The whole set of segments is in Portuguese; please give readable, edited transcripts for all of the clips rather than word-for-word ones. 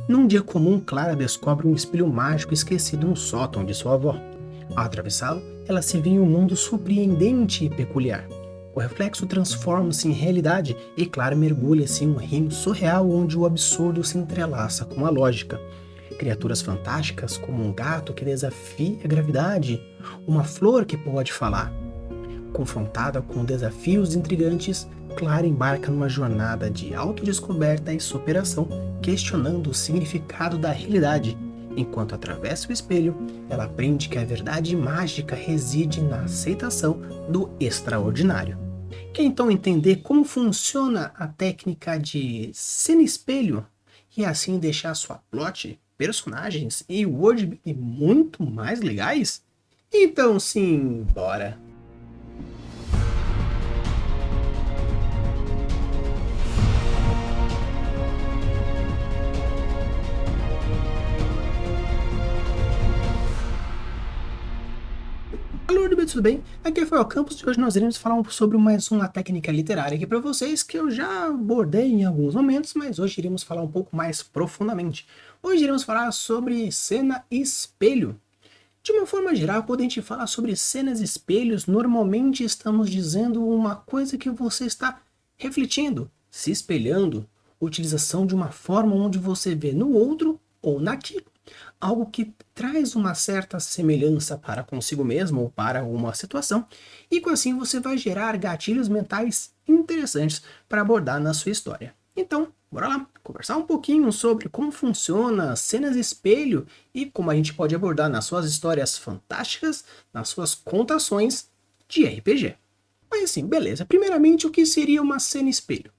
Num dia comum, Clara descobre um espelho mágico esquecido no sótão de sua avó. Ao atravessá-lo, ela se vê em um mundo surpreendente e peculiar. O reflexo transforma-se em realidade e Clara mergulha-se em um reino surreal onde o absurdo se entrelaça com a lógica. Criaturas fantásticas, como um gato que desafia a gravidade, uma flor que pode falar. Confrontada com desafios intrigantes, Clara embarca numa jornada de autodescoberta e superação, questionando o significado da realidade. Enquanto atravessa o espelho, ela aprende que a verdade mágica reside na aceitação do extraordinário. Quer então entender como funciona a técnica de cena-espelho e assim deixar sua plot, personagens e wordbuilding muito mais legais? Então sim, bora! Alô, tudo bem? Aqui é Rafael Campos e hoje nós iremos falar sobre mais uma técnica literária aqui para vocês que eu já abordei em alguns momentos, mas hoje iremos falar um pouco mais profundamente. Hoje iremos falar sobre cena espelho. De uma forma geral, quando a gente fala sobre cenas espelhos, normalmente estamos dizendo uma coisa que você está refletindo, se espelhando, utilização de uma forma onde você vê no outro ou naquilo algo que traz uma certa semelhança para consigo mesmo ou para uma situação, e com assim você vai gerar gatilhos mentais interessantes para abordar na sua história. Então, bora lá conversar um pouquinho sobre como funciona cenas espelho e como a gente pode abordar nas suas histórias fantásticas, nas suas contações de RPG. Mas assim, beleza. Primeiramente, o que seria uma cena espelho?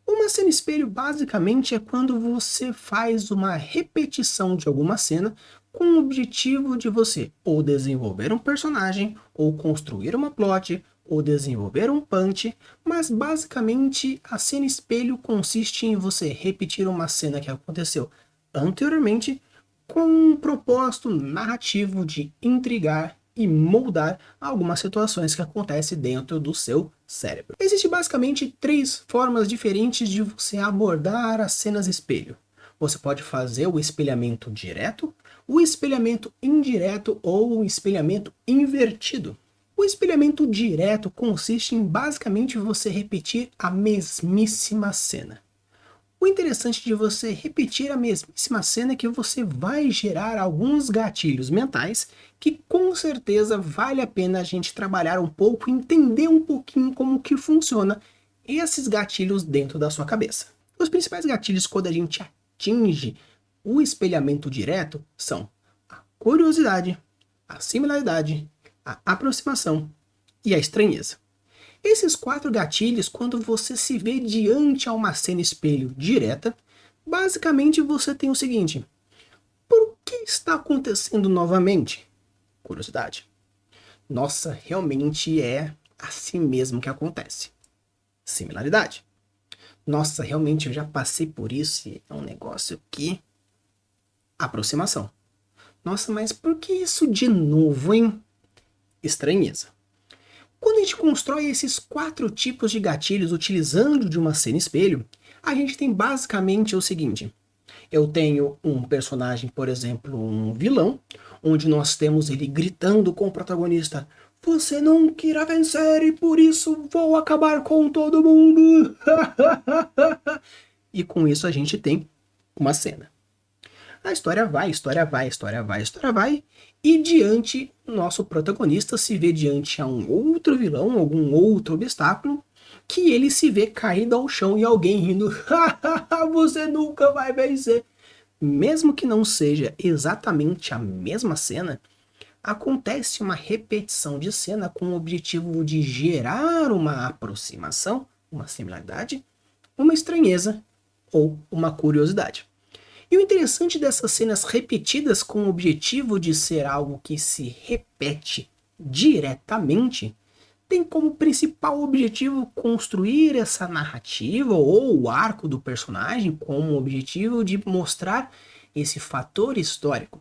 Uma cena espelho basicamente é quando você faz uma repetição de alguma cena com o objetivo de você ou desenvolver um personagem, ou construir uma plot, ou desenvolver um punch, mas basicamente a cena espelho consiste em você repetir uma cena que aconteceu anteriormente com um propósito narrativo de intrigar e moldar algumas situações que acontecem dentro do seu cérebro. Existem basicamente três formas diferentes de você abordar as cenas espelho. Você pode fazer o espelhamento direto, o espelhamento indireto ou o espelhamento invertido. O espelhamento direto consiste em basicamente você repetir a mesmíssima cena. O interessante de você repetir a mesmíssima cena é que você vai gerar alguns gatilhos mentais que com certeza vale a pena a gente trabalhar um pouco e entender um pouquinho como que funciona esses gatilhos dentro da sua cabeça. Os principais gatilhos quando a gente atinge o espelhamento direto são a curiosidade, a similaridade, a aproximação e a estranheza. Esses quatro gatilhos, quando você se vê diante a uma cena espelho direta, basicamente você tem o seguinte: por que está acontecendo novamente? Curiosidade. Nossa, realmente é assim mesmo que acontece. Similaridade. Nossa, realmente eu já passei por isso e é um negócio que... Aproximação. Nossa, mas por que isso de novo, hein? Estranheza. Quando a gente constrói esses quatro tipos de gatilhos utilizando de uma cena espelho, a gente tem basicamente o seguinte: eu tenho um personagem, por exemplo, um vilão, onde nós temos ele gritando com o protagonista: "Você nunca irá vencer e por isso vou acabar com todo mundo!" E com isso a gente tem uma cena. A história vai, a história vai, a história vai, a história vai, e diante, nosso protagonista se vê diante a um outro vilão, algum outro obstáculo, que ele se vê caído ao chão e alguém rindo: "Você nunca vai vencer!" Mesmo que não seja exatamente a mesma cena, acontece uma repetição de cena com o objetivo de gerar uma aproximação, uma similaridade, uma estranheza ou uma curiosidade. E o interessante dessas cenas repetidas com o objetivo de ser algo que se repete diretamente, tem como principal objetivo construir essa narrativa ou o arco do personagem com o objetivo de mostrar esse fator histórico.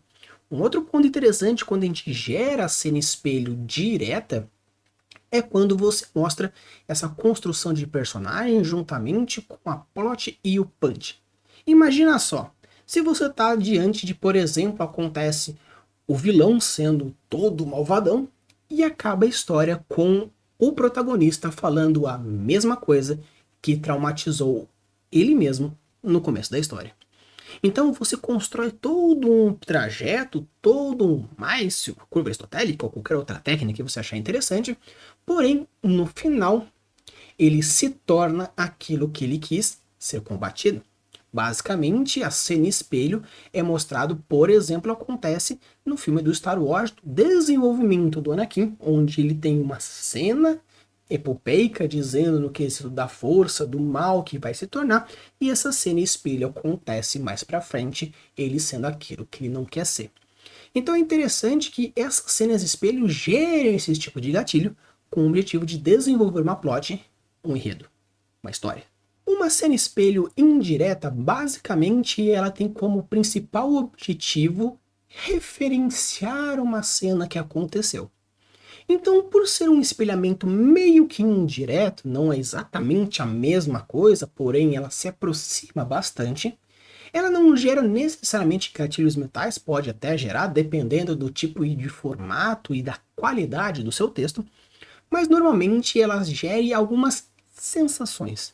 Um outro ponto interessante quando a gente gera a cena espelho direta é quando você mostra essa construção de personagem juntamente com a plot e o punch. Imagina só, Se você está diante de, por exemplo, acontece o vilão sendo todo malvadão e acaba a história com o protagonista falando a mesma coisa que traumatizou ele mesmo no começo da história. Então você constrói todo um trajeto, todo um mais curva aristotélica ou qualquer outra técnica que você achar interessante, porém, no final, ele se torna aquilo que ele quis ser combatido. Basicamente, a cena espelho é mostrado, por exemplo, acontece no filme do Star Wars, do desenvolvimento do Anakin, onde ele tem uma cena epopeica dizendo no quesito da força, do mal que vai se tornar, e essa cena espelho acontece mais pra frente, ele sendo aquilo que ele não quer ser. Então é interessante que essas cenas espelho gerem esse tipo de gatilho com o objetivo de desenvolver uma plot, um enredo, uma história. Uma cena espelho indireta, basicamente, ela tem como principal objetivo referenciar uma cena que aconteceu. Então, por ser um espelhamento meio que indireto, não é exatamente a mesma coisa, porém ela se aproxima bastante, ela não gera necessariamente gatilhos mentais, pode até gerar, dependendo do tipo de formato e da qualidade do seu texto, mas normalmente ela gera algumas sensações.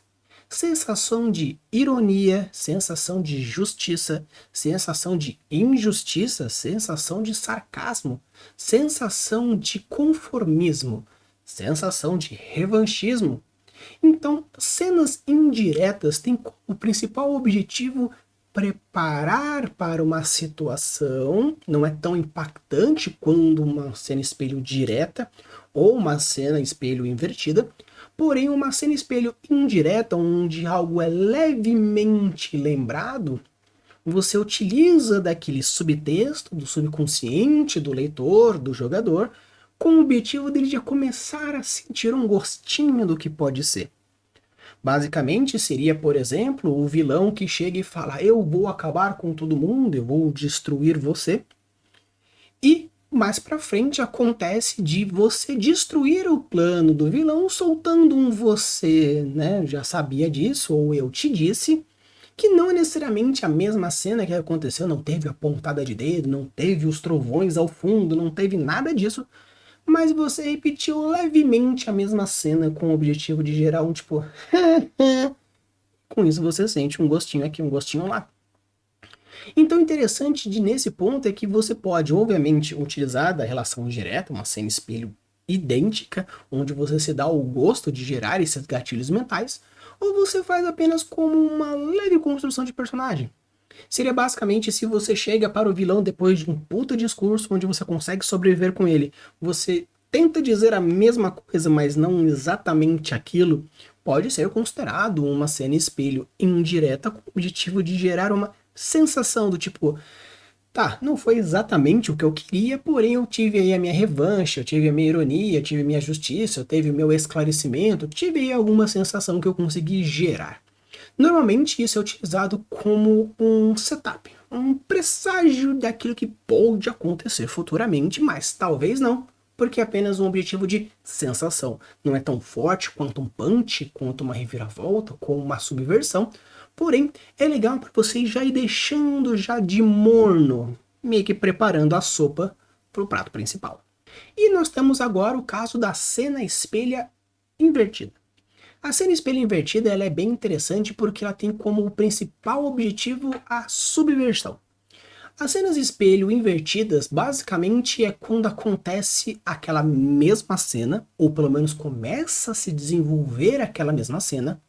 Sensação de ironia, sensação de justiça, sensação de injustiça, sensação de sarcasmo, sensação de conformismo, sensação de revanchismo. Então, cenas indiretas têm como principal objetivo preparar para uma situação, não é tão impactante quando uma cena espelho direta ou uma cena espelho invertida, porém uma cena espelho indireta, onde algo é levemente lembrado, você utiliza daquele subtexto, do subconsciente, do leitor, do jogador, com o objetivo dele já começar a sentir um gostinho do que pode ser. Basicamente seria, por exemplo, o vilão que chega e fala: eu vou acabar com todo mundo, eu vou destruir você. E mais pra frente acontece de você destruir o plano do vilão soltando um você, né, já sabia disso, ou eu te disse, que não é necessariamente a mesma cena que aconteceu, não teve a pontada de dedo, não teve os trovões ao fundo, não teve nada disso, mas você repetiu levemente a mesma cena com o objetivo de gerar um tipo... Com isso você sente um gostinho aqui, um gostinho lá. Então, interessante nesse ponto é que você pode, obviamente, utilizar da relação direta, uma cena espelho idêntica, onde você se dá o gosto de gerar esses gatilhos mentais, ou você faz apenas como uma leve construção de personagem. Seria basicamente se você chega para o vilão depois de um puta discurso onde você consegue sobreviver com ele, você tenta dizer a mesma coisa, mas não exatamente aquilo, pode ser considerado uma cena espelho indireta com o objetivo de gerar uma sensação do tipo, tá, não foi exatamente o que eu queria, porém eu tive aí a minha revanche, eu tive a minha ironia, eu tive a minha justiça, eu tive o meu esclarecimento, tive aí alguma sensação que eu consegui gerar. Normalmente isso é utilizado como um setup, um presságio daquilo que pode acontecer futuramente, mas talvez não, porque é apenas um objetivo de sensação. Não é tão forte quanto um punch, quanto uma reviravolta, como uma subversão, porém é legal para você já ir deixando já de morno, meio que preparando a sopa para o prato principal. E nós temos agora o caso da cena espelha invertida. A cena espelho invertida ela é bem interessante porque ela tem como principal objetivo a subversão. As cenas espelho invertidas basicamente é quando acontece aquela mesma cena, ou pelo menos começa a se desenvolver aquela mesma cena,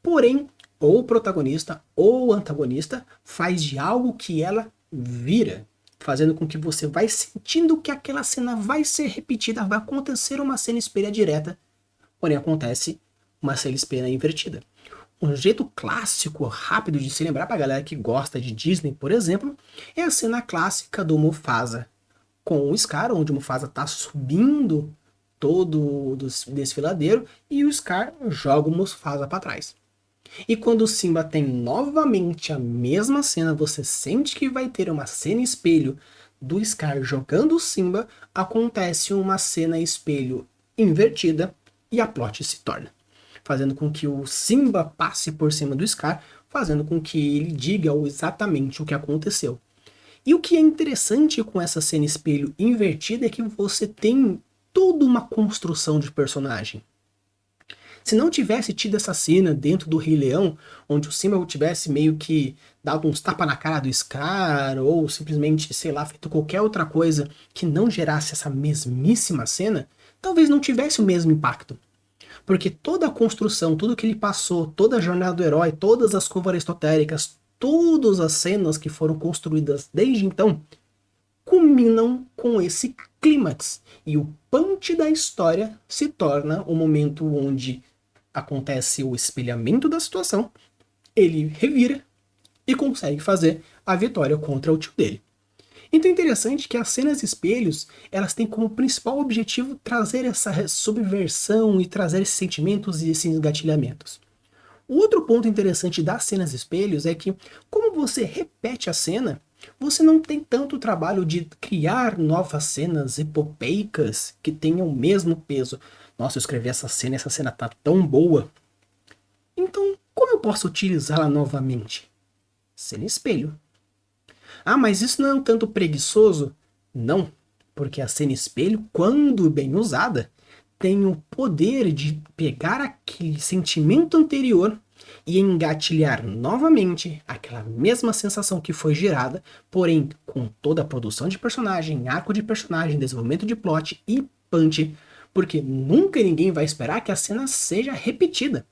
porém ou o protagonista ou o antagonista faz de algo que ela vira, fazendo com que você vai sentindo que aquela cena vai ser repetida, vai acontecer uma cena espelha direta, porém acontece uma cena espelha invertida. Um jeito clássico, rápido de se lembrar pra galera que gosta de Disney, por exemplo, é a cena clássica do Mufasa com o Scar, onde o Mufasa tá subindo todo o desfiladeiro e o Scar joga o Mufasa para trás. E quando o Simba tem novamente a mesma cena, você sente que vai ter uma cena espelho do Scar jogando o Simba, acontece uma cena espelho invertida e a plot se torna, fazendo com que o Simba passe por cima do Scar, fazendo com que ele diga exatamente o que aconteceu. E o que é interessante com essa cena espelho invertida é que você tem toda uma construção de personagem. Se não tivesse tido essa cena dentro do Rei Leão, onde o Simba tivesse meio que dado uns tapas na cara do Scar, ou simplesmente, sei lá, feito qualquer outra coisa que não gerasse essa mesmíssima cena, talvez não tivesse o mesmo impacto. Porque toda a construção, tudo que ele passou, toda a jornada do herói, todas as curvas aristotéricas, todas as cenas que foram construídas desde então, culminam com esse clímax. E o punch da história se torna o momento onde acontece o espelhamento da situação, ele revira e consegue fazer a vitória contra o tio dele. Então é interessante que as cenas espelhos, elas têm como principal objetivo trazer essa subversão e trazer esses sentimentos e esses engatilhamentos. O outro ponto interessante das cenas espelhos é que, como você repete a cena, você não tem tanto trabalho de criar novas cenas epopeicas que tenham o mesmo peso. Nossa, eu escrevi essa cena tá tão boa. Então, como eu posso utilizá-la novamente? Cena espelho. Ah, mas isso não é um tanto preguiçoso? Não, porque a cena espelho, quando bem usada, tem o poder de pegar aquele sentimento anterior e engatilhar novamente aquela mesma sensação que foi gerada, porém com toda a produção de personagem, arco de personagem, desenvolvimento de plot e punch, porque nunca ninguém vai esperar que a cena seja repetida.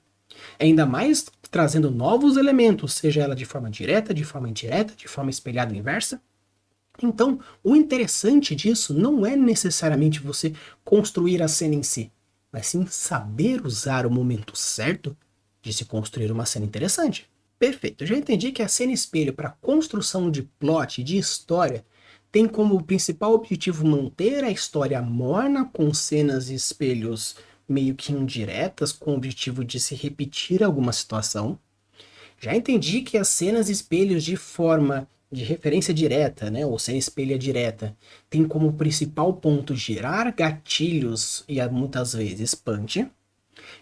Ainda mais trazendo novos elementos, seja ela de forma direta, de forma indireta, de forma espelhada e inversa. Então, o interessante disso não é necessariamente você construir a cena em si, mas sim saber usar o momento certo de se construir uma cena interessante. Perfeito, eu já entendi que a cena espelho para construção de plot, de história, tem como principal objetivo manter a história morna, com cenas e espelhos meio que indiretas, com o objetivo de se repetir alguma situação. Já entendi que as cenas e espelhos de forma de referência direta, né, ou cena espelha direta, tem como principal ponto gerar gatilhos e muitas vezes punch.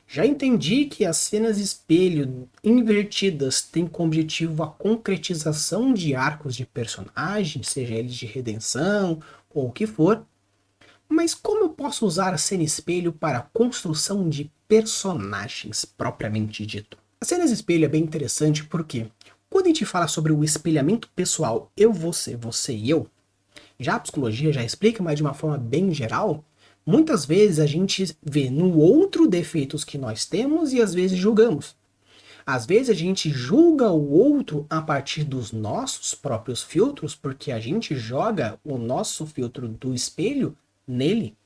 Já entendi que as cenas espelho invertidas têm como objetivo a concretização de arcos de personagem, seja eles de redenção ou o que for. Mas como eu posso usar a cena espelho para a construção de personagens propriamente dito? A cena espelho é bem interessante porque quando a gente fala sobre o espelhamento pessoal, eu, você e eu, já a psicologia já explica, mas de uma forma bem geral, muitas vezes a gente vê no outro defeitos que nós temos e às vezes julgamos. Às vezes a gente julga o outro a partir dos nossos próprios filtros, porque a gente joga o nosso filtro do espelho nele.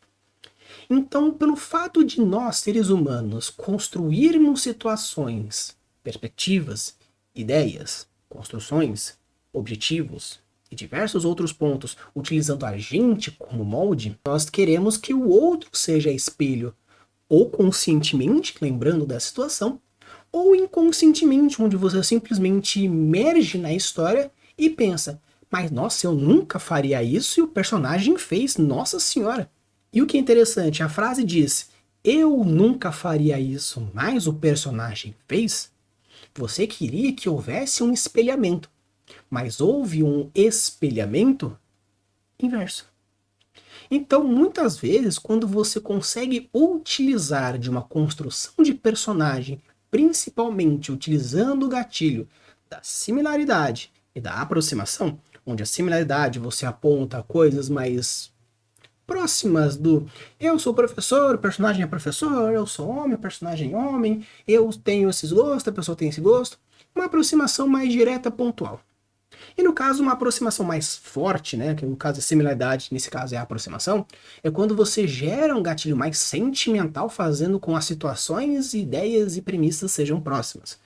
Então, pelo fato de nós, seres humanos, construirmos situações, perspectivas, ideias, construções, objetivos, e diversos outros pontos, utilizando a gente como molde, nós queremos que o outro seja espelho, ou conscientemente, lembrando da situação, ou inconscientemente, onde você simplesmente emerge na história e pensa, mas nossa, eu nunca faria isso e o personagem fez, nossa senhora. E o que é interessante, a frase diz, eu nunca faria isso, mas o personagem fez. Você queria que houvesse um espelhamento. Mas houve um espelhamento inverso. Então, muitas vezes, quando você consegue utilizar de uma construção de personagem, principalmente utilizando o gatilho da similaridade e da aproximação, onde a similaridade você aponta coisas mais próximas do eu sou professor, o personagem é professor, eu sou homem, o personagem é homem, eu tenho esses gostos, a pessoa tem esse gosto, uma aproximação mais direta, pontual. E no caso, uma aproximação mais forte, né, que no caso é similaridade, nesse caso é a aproximação, é quando você gera um gatilho mais sentimental fazendo com as situações, ideias e premissas sejam próximas.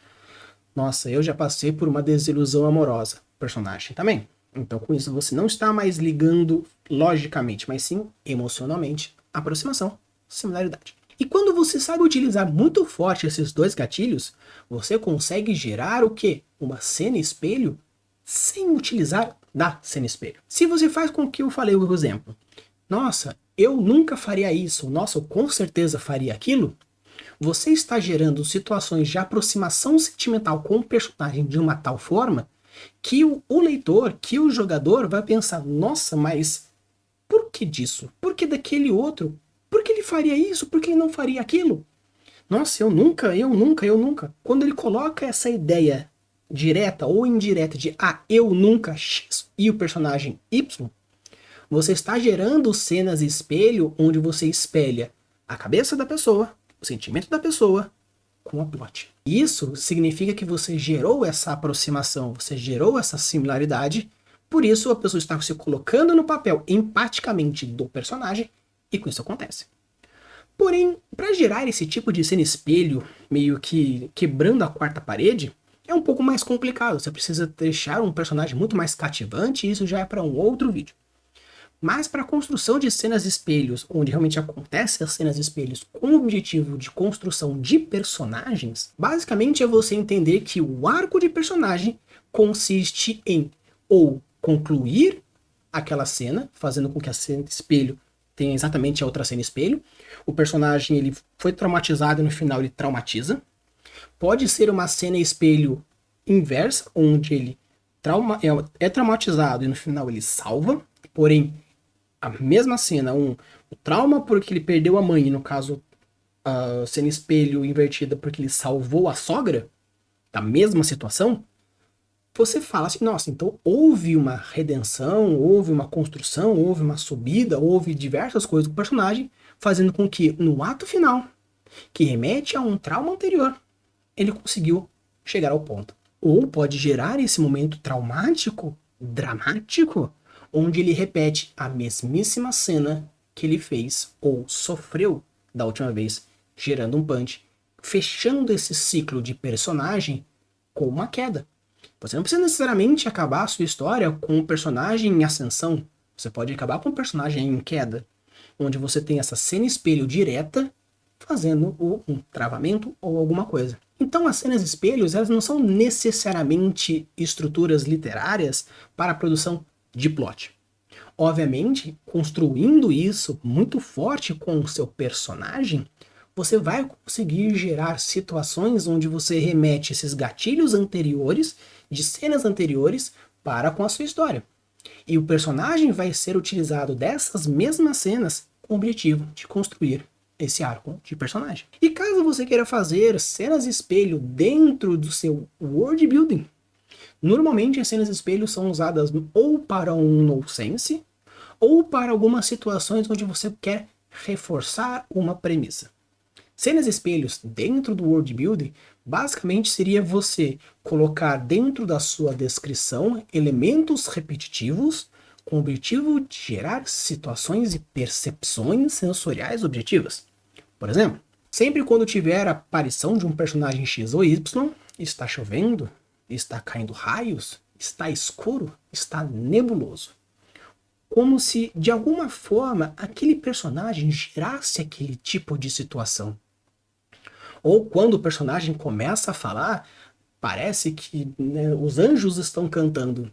Nossa, eu já passei por uma desilusão amorosa, personagem também. Então com isso você não está mais ligando logicamente, mas sim emocionalmente, aproximação, similaridade. E quando você sabe utilizar muito forte esses dois gatilhos, você consegue gerar o quê? Uma cena espelho sem utilizar da cena espelho. Se você faz com que eu falei o exemplo, nossa, eu nunca faria isso, nossa, eu com certeza faria aquilo, você está gerando situações de aproximação sentimental com o personagem de uma tal forma que o leitor, que o jogador vai pensar, nossa, mas por que disso? Por que daquele outro? Por que ele faria isso? Por que ele não faria aquilo? Nossa, eu nunca. Quando ele coloca essa ideia direta ou indireta de eu nunca X e o personagem Y, você está gerando cenas espelho onde você espelha a cabeça da pessoa, o sentimento da pessoa com a plot. Isso significa que você gerou essa aproximação, você gerou essa similaridade, por isso a pessoa está se colocando no papel empaticamente do personagem e com isso acontece. Porém, para gerar esse tipo de cena espelho, meio que quebrando a quarta parede, é um pouco mais complicado. Você precisa deixar um personagem muito mais cativante e isso já é para um outro vídeo. Mas para a construção de cenas espelhos, onde realmente acontecem as cenas espelhos com o objetivo de construção de personagens, basicamente é você entender que o arco de personagem consiste em ou concluir aquela cena, fazendo com que a cena espelho tenha exatamente a outra cena espelho. O personagem ele foi traumatizado e no final ele traumatiza. Pode ser uma cena espelho inversa, onde ele é traumatizado e no final ele salva, porém a mesma cena, o trauma porque ele perdeu a mãe, e no caso a cena espelho invertida porque ele salvou a sogra, da mesma situação, você fala assim, nossa, então houve uma redenção, houve uma construção, houve uma subida, houve diversas coisas com o personagem, fazendo com que no ato final, que remete a um trauma anterior, ele conseguiu chegar ao ponto. Ou pode gerar esse momento traumático, dramático, onde ele repete a mesmíssima cena que ele fez ou sofreu da última vez, gerando um punch, fechando esse ciclo de personagem com uma queda. Você não precisa necessariamente acabar a sua história com um personagem em ascensão. Você pode acabar com um personagem em queda, onde você tem essa cena espelho direta, fazendo um travamento ou alguma coisa. Então as cenas espelhos, elas não são necessariamente estruturas literárias para a produção de plot. Obviamente, construindo isso muito forte com o seu personagem, você vai conseguir gerar situações onde você remete esses gatilhos anteriores, de cenas anteriores, para com a sua história. E o personagem vai ser utilizado dessas mesmas cenas com o objetivo de construir esse arco de personagem. E caso você queira fazer cenas espelho dentro do seu world building, normalmente as cenas espelho são usadas ou para um nonsense, ou para algumas situações onde você quer reforçar uma premissa. Cenas espelhos dentro do world building basicamente seria você colocar dentro da sua descrição elementos repetitivos com o objetivo de gerar situações e percepções sensoriais objetivas. Por exemplo, sempre quando tiver a aparição de um personagem X ou Y, está chovendo, está caindo raios, está escuro, está nebuloso. Como se, de alguma forma, aquele personagem gerasse aquele tipo de situação. Ou quando o personagem começa a falar, parece que os anjos estão cantando.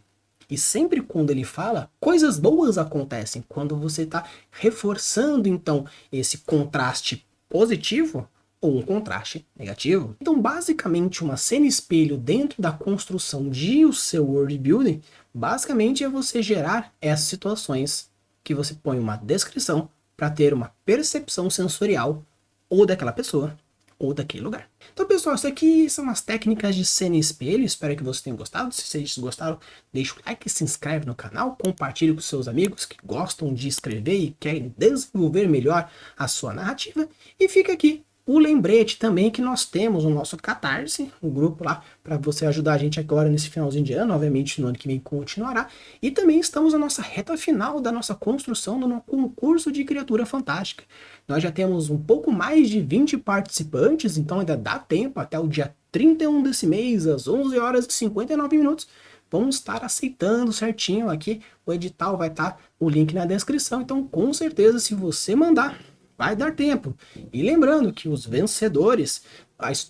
E sempre quando ele fala, coisas boas acontecem. Quando você está reforçando, então, esse contraste positivo ou um contraste negativo. Então, basicamente, uma cena espelho dentro da construção de o seu world building, basicamente é você gerar essas situações que você põe uma descrição para ter uma percepção sensorial ou daquela pessoa ou daquele lugar. Então, pessoal, isso aqui são as técnicas de cena e espelho. Espero que vocês tenham gostado. Se vocês gostaram, deixa o like, se inscreve no canal, compartilhe com seus amigos que gostam de escrever e querem desenvolver melhor a sua narrativa. E fica aqui o lembrete também que nós temos o nosso Catarse, um grupo lá para você ajudar a gente agora nesse finalzinho de ano, obviamente no ano que vem continuará. E também estamos na nossa reta final da nossa construção do concurso de criatura fantástica. Nós já temos um pouco mais de 20 participantes, então ainda dá tempo até o dia 31 desse mês, às 11 horas e 59 minutos. Vamos estar aceitando certinho aqui, o edital vai estar o link na descrição, então com certeza se você mandar, vai dar tempo. E lembrando que os vencedores, as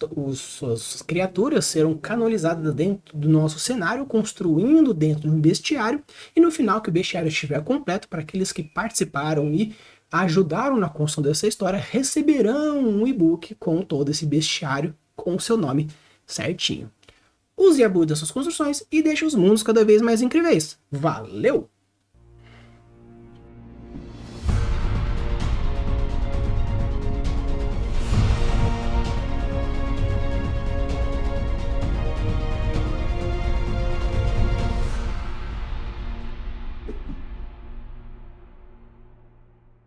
criaturas serão canonizadas dentro do nosso cenário, construindo dentro de um bestiário. E no final que o bestiário estiver completo, para aqueles que participaram e ajudaram na construção dessa história receberão um e-book com todo esse bestiário com o seu nome certinho. Use e abuse das suas construções e deixe os mundos cada vez mais incríveis. Valeu!